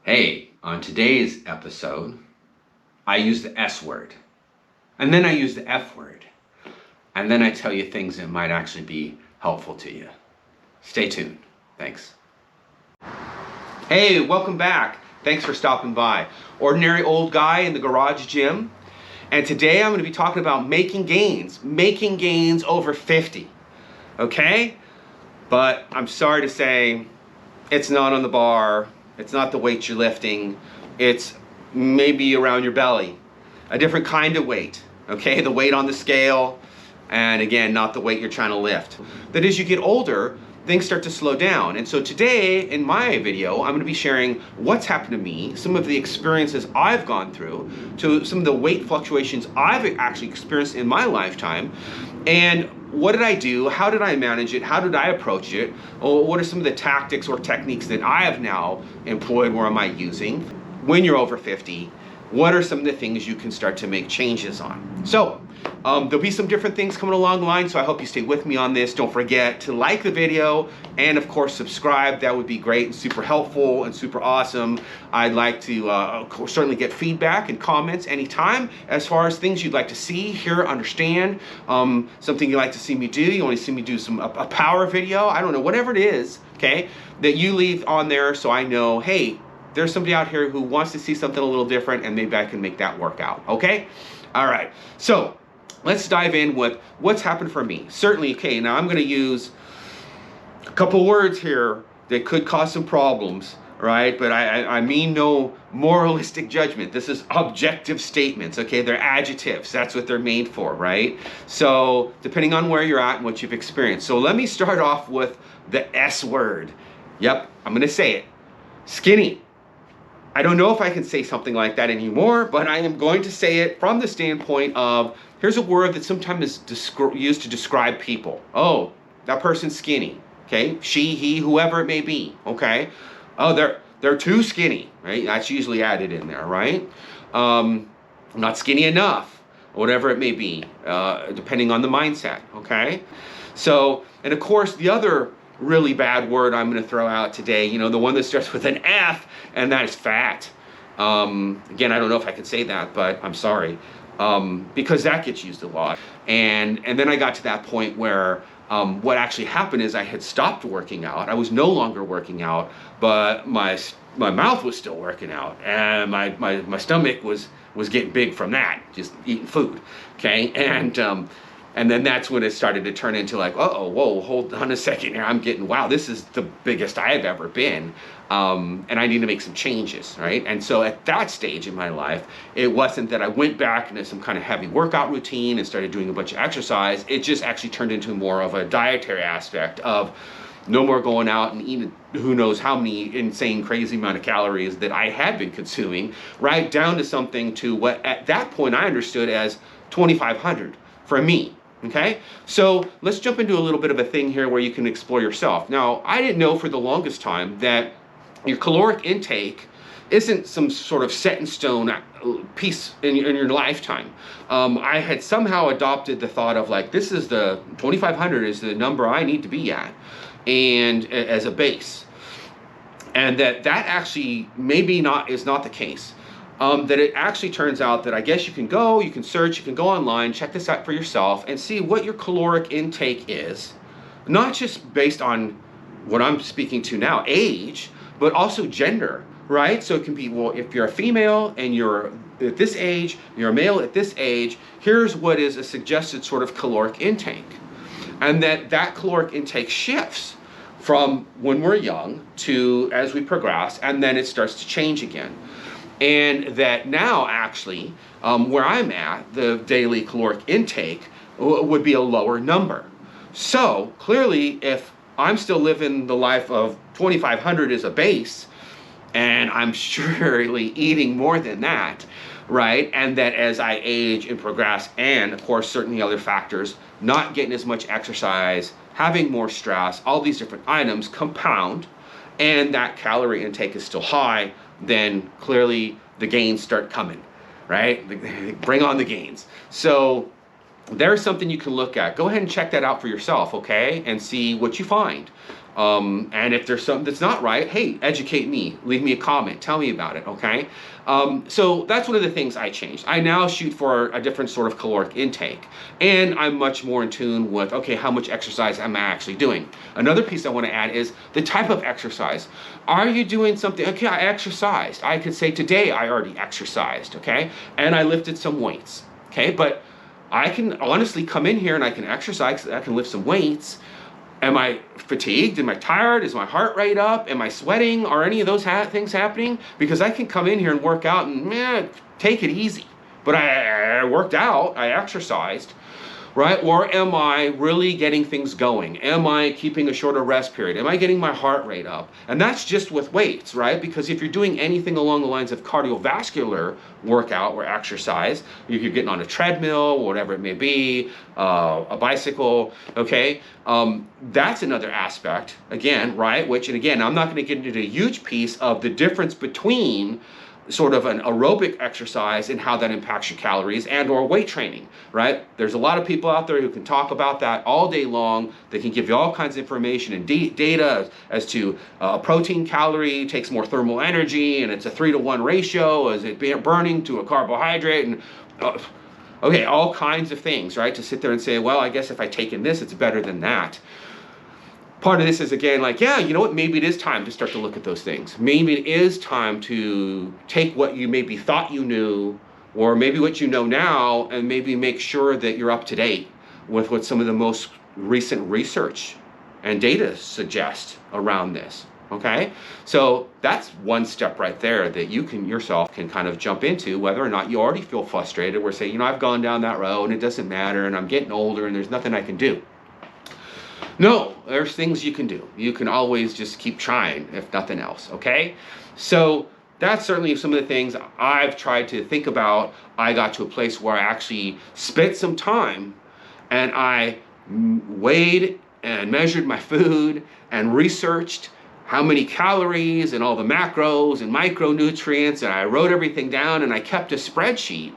Hey, on today's episode, I use the S word, and then I use the F word, and then I tell you things that might actually be helpful to you. Stay tuned. Thanks. Hey, welcome back. Thanks for stopping by. Ordinary old guy in the garage gym, and today I'm going to be talking about making gains over 50. Okay? But I'm sorry to say, it's not on the bar. It's not the weight you're lifting. It's maybe around your belly. A different kind of weight, okay? The weight on the scale, and again, not the weight you're trying to lift. That as you get older, things start to slow down. And so today, in my video, I'm gonna be sharing what's happened to me, some of the experiences I've gone through, to some of the weight fluctuations I've actually experienced in my lifetime, and what did I do? How did I manage it? How did I approach it? What are some of the tactics or techniques that I have now employed, or am I using? When you're over 50, what are some of the things you can start to make changes on? So, there'll be some different things coming along the line, so I hope you stay with me on this. Don't forget to like the video and of course subscribe. That would be great and super helpful and super awesome. I'd like to of course, certainly get feedback and comments anytime as far as things you'd like to see, hear, understand, something you'd like to see me do. You want to see me do a power video, I don't know, whatever it is, okay, that you leave on there so I know, hey, there's somebody out here who wants to see something a little different and maybe I can make that work out, okay? All right, so let's dive in with what's happened for me. Certainly, okay, now I'm gonna use a couple words here that could cause some problems, right? But I mean no moralistic judgment. This is objective statements, okay? They're adjectives, that's what they're made for, right? So depending on where you're at and what you've experienced. So let me start off with the S word. Yep, I'm gonna say it, skinny. I don't know if I can say something like that anymore, but I am going to say it from the standpoint of, here's a word that sometimes is used to describe people. Oh, that person's skinny, okay? She, he, whoever it may be, okay? Oh, they're too skinny, right? That's usually added in there, right? Not skinny enough, whatever it may be, depending on the mindset, okay? So, and of course, the other really bad word I'm going to throw out today, you know, the one that starts with an F, and that is fat. Again, I don't know if I can say that, but I'm sorry, because that gets used a lot. And then I got to that point where what actually happened is I had stopped working out. I was no longer working out, but my mouth was still working out, and my stomach was getting big from that, just eating food, okay? And then that's when it started to turn into like, uh-oh, whoa, hold on a second here. I'm getting, wow, this is the biggest I've ever been. And I need to make some changes, right? And so at that stage in my life, it wasn't that I went back into some kind of heavy workout routine and started doing a bunch of exercise. It just actually turned into more of a dietary aspect of no more going out and eating who knows how many insane, crazy amount of calories that I had been consuming, right down to something to what at that point I understood as 2,500 for me. Okay, so let's jump into a little bit of a thing here where you can explore yourself. Now, I didn't know for the longest time that your caloric intake isn't some sort of set in stone piece in your lifetime. I had somehow adopted the thought of like, this is the 2,500 is the number I need to be at, and as a base, and that actually maybe is not the case. That it actually turns out that I guess you can search, you can go online, check this out for yourself and see what your caloric intake is, not just based on what I'm speaking to now, age, but also gender, right? So it can be, well, if you're a female and you're at this age, you're a male at this age, here's what is a suggested sort of caloric intake. And that caloric intake shifts from when we're young to as we progress, and then it starts to change again. And that now actually, where I'm at, the daily caloric intake would be a lower number. So clearly, if I'm still living the life of 2,500 as a base, and I'm surely eating more than that, right? And that as I age and progress, and of course, certainly other factors, not getting as much exercise, having more stress, all these different items compound, and that calorie intake is still high, then clearly the gains start coming, right? Bring on the gains. So there's something you can look at. Go ahead and check that out for yourself, okay? And see what you find. And if there's something that's not right, hey, educate me, leave me a comment, tell me about it, okay? So that's one of the things I changed. I now shoot for a different sort of caloric intake, and I'm much more in tune with, okay, how much exercise am I actually doing? Another piece I want to add is the type of exercise. Are you doing something? Okay, I exercised. I could say today I already exercised, okay? And I lifted some weights, okay? But I can honestly come in here and I can exercise, I can lift some weights. Am I fatigued? Am I tired? Is my heart rate up? Am I sweating? Are any of those things happening? Because I can come in here and work out and take it easy. But I worked out, I exercised, right? Or am I really getting things going? Am I keeping a shorter rest period? Am I getting my heart rate up? And that's just with weights, right? Because if you're doing anything along the lines of cardiovascular workout or exercise, if you're getting on a treadmill, whatever it may be, a bicycle, okay? That's another aspect, again, right? Which, and again, I'm not going to get into a huge piece of the difference between sort of an aerobic exercise and how that impacts your calories and or weight training, right? There's a lot of people out there who can talk about that all day long. They can give you all kinds of information and data as to protein calorie takes more thermal energy and it's a 3-to-1 ratio as it burning to a carbohydrate and okay, all kinds of things, right? To sit there and say, well, I guess if I take in this, it's better than that. Part of this is, again, like, yeah, you know what, maybe it is time to start to look at those things. Maybe it is time to take what you maybe thought you knew, or maybe what you know now, and maybe make sure that you're up to date with what some of the most recent research and data suggest around this, okay? So that's one step right there that you can yourself can kind of jump into, whether or not you already feel frustrated, or say, you know, I've gone down that road and it doesn't matter, and I'm getting older and there's nothing I can do. No, there's things you can do. You can always just keep trying, if nothing else, okay? So that's certainly some of the things I've tried to think about. I got to a place where I actually spent some time and I weighed and measured my food and researched how many calories and all the macros and micronutrients, and I wrote everything down and I kept a spreadsheet.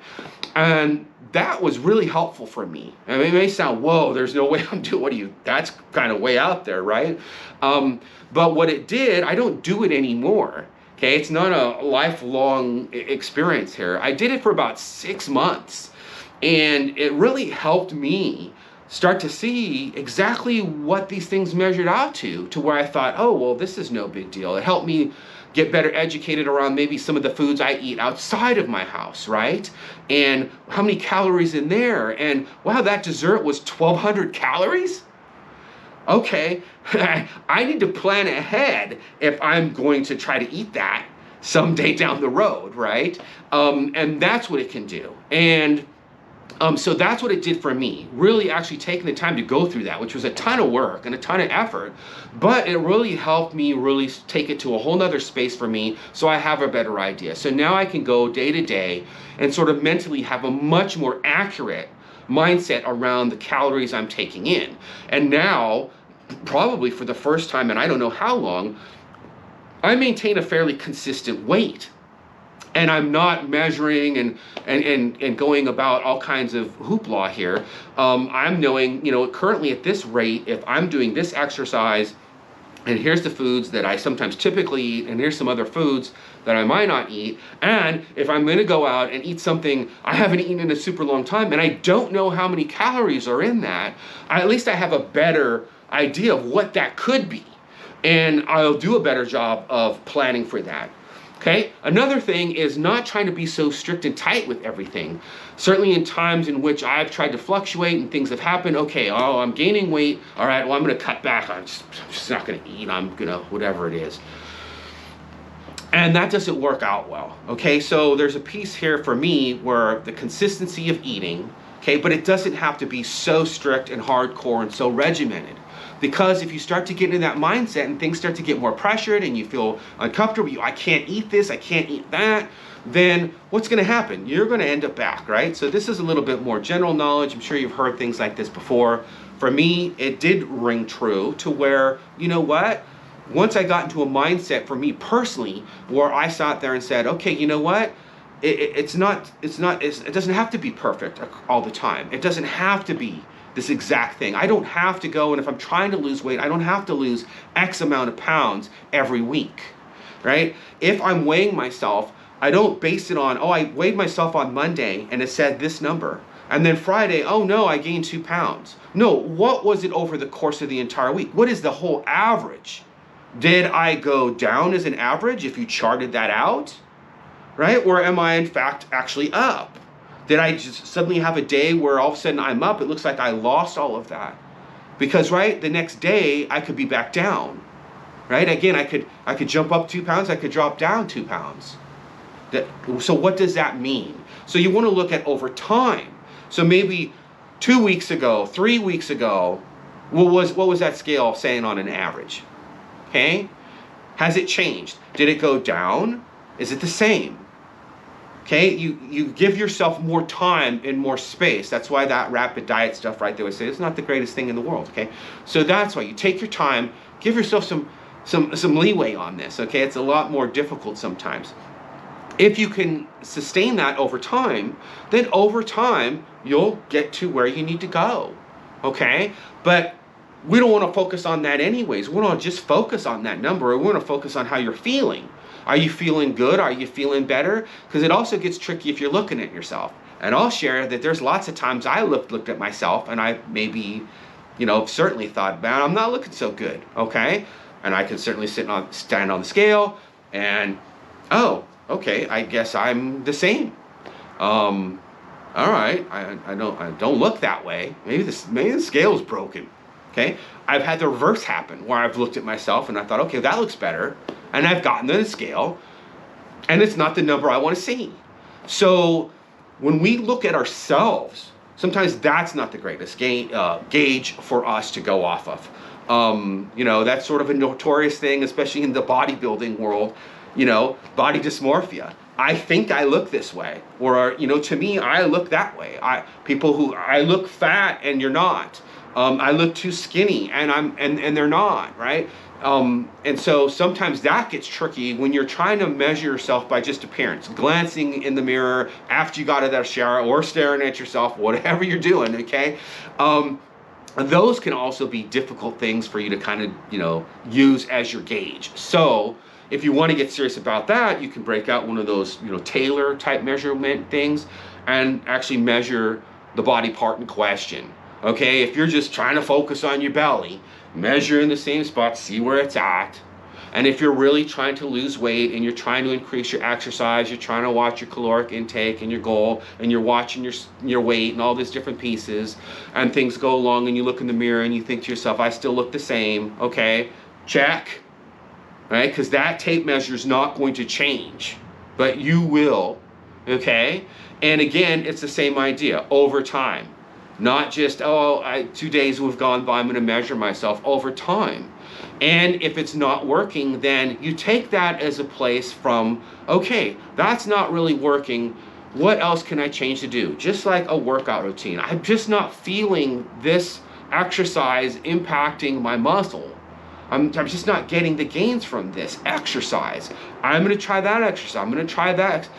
And that was really helpful for me. I mean, it may sound, whoa, there's no way I'm doing, that's kind of way out there, right? But what it did, I don't do it anymore, okay? It's not a lifelong experience here. I did it for about 6 months, and it really helped me start to see exactly what these things measured out to where I thought, oh, well, this is no big deal. It helped me get better educated around maybe some of the foods I eat outside of my house, right? And how many calories in there? And wow, that dessert was 1,200 calories? Okay, I need to plan ahead if I'm going to try to eat that someday down the road, right? And that's what it can do. And so that's what it did for me, really actually taking the time to go through that, which was a ton of work and a ton of effort, but it really helped me really take it to a whole nother space for me so I have a better idea. So now I can go day to day and sort of mentally have a much more accurate mindset around the calories I'm taking in. And now, probably for the first time in I don't know how long, I maintain a fairly consistent weight. And I'm not measuring and going about all kinds of hoopla here. I'm knowing, you know, currently at this rate, if I'm doing this exercise, and here's the foods that I sometimes typically eat, and here's some other foods that I might not eat, and if I'm gonna go out and eat something I haven't eaten in a super long time, and I don't know how many calories are in that, at least I have a better idea of what that could be. And I'll do a better job of planning for that. Okay, another thing is not trying to be so strict and tight with everything. Certainly in times in which I've tried to fluctuate and things have happened, okay, oh, I'm gaining weight, all right, well, I'm gonna cut back, I'm just not gonna eat, I'm gonna, whatever it is. And that doesn't work out well, okay? So there's a piece here for me where the consistency of eating, okay, but it doesn't have to be so strict and hardcore and so regimented. Because if you start to get into that mindset and things start to get more pressured and you feel uncomfortable, I can't eat this, I can't eat that, then what's gonna happen? You're gonna end up back, right? So this is a little bit more general knowledge. I'm sure you've heard things like this before. For me, it did ring true to where, you know what? Once I got into a mindset for me personally, where I sat there and said, okay, you know what? It doesn't have to be perfect all the time. It doesn't have to be this exact thing. I don't have to go, and if I'm trying to lose weight, I don't have to lose X amount of pounds every week, right? If I'm weighing myself, I don't base it on, oh, I weighed myself on Monday and it said this number. And then Friday, oh no, I gained 2 pounds. No, what was it over the course of the entire week? What is the whole average? Did I go down as an average if you charted that out, right? Or am I in fact actually up? Did I just suddenly have a day where all of a sudden I'm up? It looks like I lost all of that. Because, right, the next day I could be back down, right? Again, I could jump up 2 pounds, I could drop down 2 pounds. So what does that mean? So you want to look at over time. So maybe 2 weeks ago, 3 weeks ago, what was that scale saying on an average? Okay? Has it changed? Did it go down? Is it the same? Okay? You give yourself more time and more space. That's why that rapid diet stuff right there would say it's not the greatest thing in the world. Okay? So that's why you take your time, give yourself some leeway on this. Okay? It's a lot more difficult sometimes. If you can sustain that over time, then over time, you'll get to where you need to go, okay? But we don't want to focus on that anyways. We want to just focus on that number. We want to focus on how you're feeling. Are you feeling good? Are you feeling better? Because it also gets tricky if you're looking at yourself. And I'll share that there's lots of times I looked at myself and I maybe, certainly thought, man, I'm not looking so good, okay? And I can certainly stand on the scale and, oh, okay, I guess I'm the same. All right, I don't look that way. Maybe the scale's broken. Okay, I've had the reverse happen where I've looked at myself and I thought, okay, that looks better, and I've gotten to the scale, and it's not the number I want to see. So when we look at ourselves, sometimes that's not the greatest gauge for us to go off of. That's sort of a notorious thing, especially in the bodybuilding world. Body dysmorphia. I think I look this way, or to me, I look that way. I look fat and you're not. I look too skinny and they're not, right? And so sometimes that gets tricky when you're trying to measure yourself by just appearance, glancing in the mirror after you got out of that shower, or staring at yourself, whatever you're doing. Okay. Those can also be difficult things for you to kind of use as your gauge. So if you want to get serious about that, you can break out one of those, Taylor type measurement things and actually measure the body part in question. Okay, if you're just trying to focus on your belly, measure in the same spot, see where it's at. And if you're really trying to lose weight and you're trying to increase your exercise, you're trying to watch your caloric intake and your goal, and you're watching your weight and all these different pieces, and things go along and you look in the mirror and you think to yourself, I still look the same, okay, check. Right? Because that tape measure is not going to change, but you will, okay? And again, it's the same idea, over time. Not just, 2 days have gone by, I'm going to measure myself, over time. And if it's not working, then you take that as a place from, okay, that's not really working. What else can I change to do? Just like a workout routine. I'm just not feeling this exercise impacting my muscle. I'm just not getting the gains from this exercise. I'm going to try that exercise. I'm going to try that.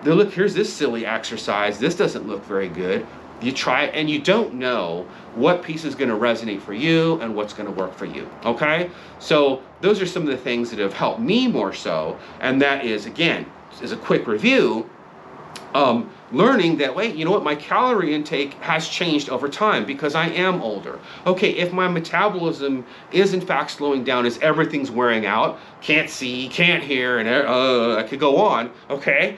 Look, here's this silly exercise. This doesn't look very good. You try it and you don't know what piece is going to resonate for you and what's going to work for you. Okay? So those are some of the things that have helped me more so. And that is, again, as a quick review, learning that, wait, you know what, my calorie intake has changed over time because I am older. Okay, if my metabolism is in fact slowing down as everything's wearing out, can't see, can't hear, and I could go on, okay,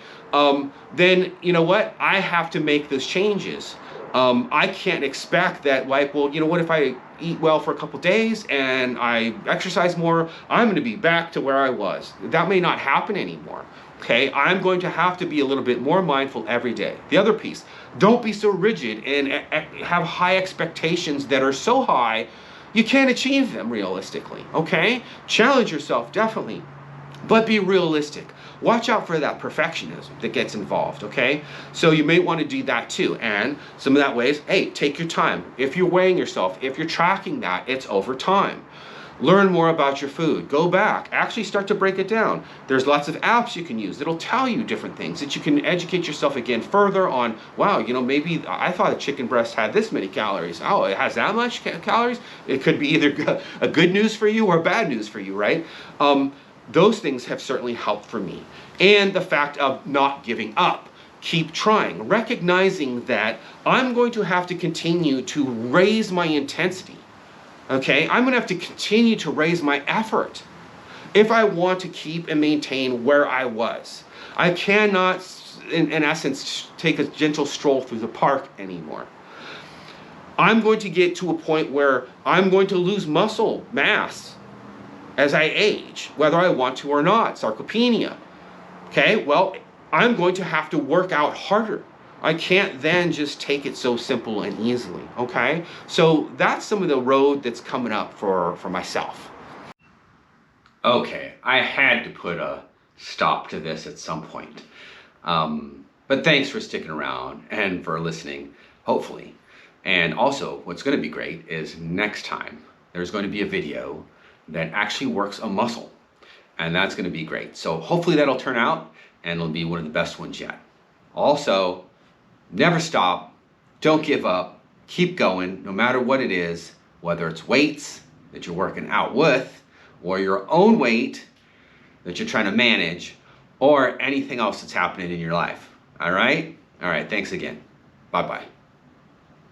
then you know what, I have to make those changes. I can't expect that, like, well, you know what, if I eat well for a couple days and I exercise more, I'm going to be back to where I was. That may not happen anymore. Okay, I'm going to have to be a little bit more mindful every day. The other piece, don't be so rigid and have high expectations that are so high you can't achieve them realistically. Okay, challenge yourself, definitely, but be realistic. Watch out for that perfectionism that gets involved, okay? So you may want to do that too. And some of that ways, hey, take your time. If you're weighing yourself, if you're tracking that, it's over time. Learn more about your food. Go back. Actually start to break it down. There's lots of apps you can use that'll tell you different things that you can educate yourself again further on. Wow, maybe I thought a chicken breast had this many calories. Oh, it has that much calories? It could be either a good news for you or bad news for you, right? Those things have certainly helped for me. And the fact of not giving up. Keep trying. Recognizing that I'm going to have to continue to raise my intensity. Okay, I'm going to have to continue to raise my effort if I want to keep and maintain where I was. I cannot, in essence, take a gentle stroll through the park anymore. I'm going to get to a point where I'm going to lose muscle mass as I age, whether I want to or not, sarcopenia. Okay, well, I'm going to have to work out harder. I can't then just take it so simple and easily, okay? So that's some of the road that's coming up for myself. Okay, I had to put a stop to this at some point. But thanks for sticking around and for listening, hopefully. And also, what's going to be great is next time there's going to be a video that actually works a muscle. And that's going to be great. So hopefully that'll turn out and it'll be one of the best ones yet. Also, never stop, don't give up, keep going, no matter what it is, whether it's weights that you're working out with, or your own weight that you're trying to manage, or anything else that's happening in your life. All right? All right, thanks again. Bye-bye.